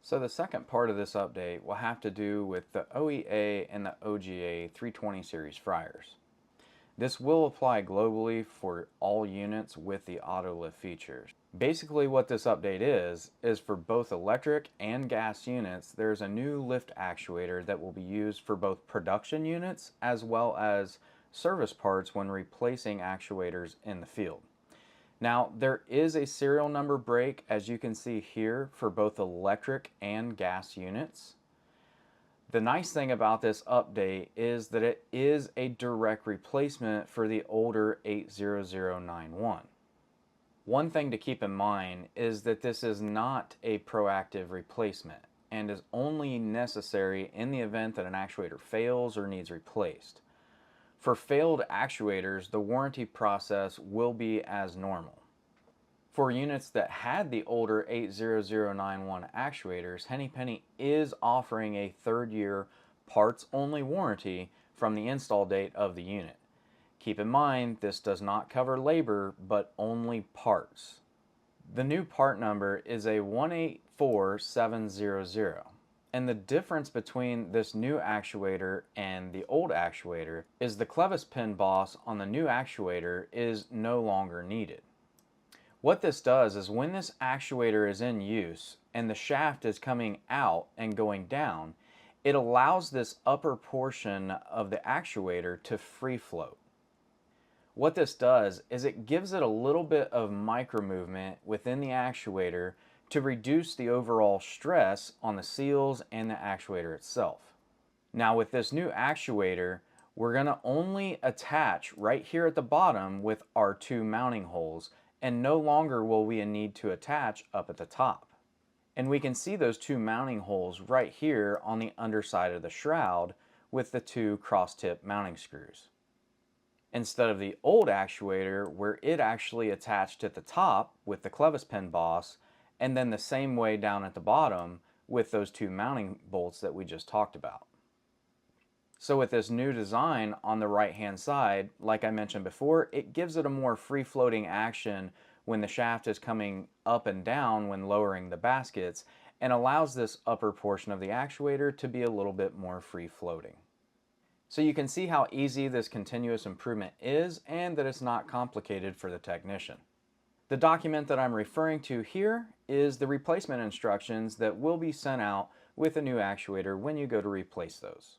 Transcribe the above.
So the second part of this update will have to do with the OEA and the OGA 320 series fryers. This will apply globally for all units with the auto lift features. Basically what this update is for both electric and gas units, there's a new lift actuator that will be used for both production units as well as service parts when replacing actuators in the field. Now, there is a serial number break, as you can see here, for both electric and gas units. The nice thing about this update is that it is a direct replacement for the older 80091. One thing to keep in mind is that this is not a proactive replacement and is only necessary in the event that an actuator fails or needs replaced. For failed actuators, the warranty process will be as normal. For units that had the older 80091 actuators, Henny Penny is offering a third-year parts-only warranty from the install date of the unit. Keep in mind, this does not cover labor, but only parts. The new part number is a 184700. And the difference between this new actuator and the old actuator is the clevis pin boss on the new actuator is no longer needed. What this does is when this actuator is in use and the shaft is coming out and going down, it allows this upper portion of the actuator to free float. What this does is it gives it a little bit of micro movement within the actuator to reduce the overall stress on the seals and the actuator itself. Now with this new actuator, we're going to only attach right here at the bottom with our two mounting holes, and no longer will we need to attach up at the top. And we can see those two mounting holes right here on the underside of the shroud with the two cross-tip mounting screws. Instead of the old actuator where it actually attached at the top with the clevis pin boss, and then the same way down at the bottom with those two mounting bolts that we just talked about. So with this new design on the right hand side, like I mentioned before, it gives it a more free floating action when the shaft is coming up and down when lowering the baskets, and allows this upper portion of the actuator to be a little bit more free floating. So you can see how easy this continuous improvement is and that it's not complicated for the technician. The document that I'm referring to here is the replacement instructions that will be sent out with a new actuator when you go to replace those.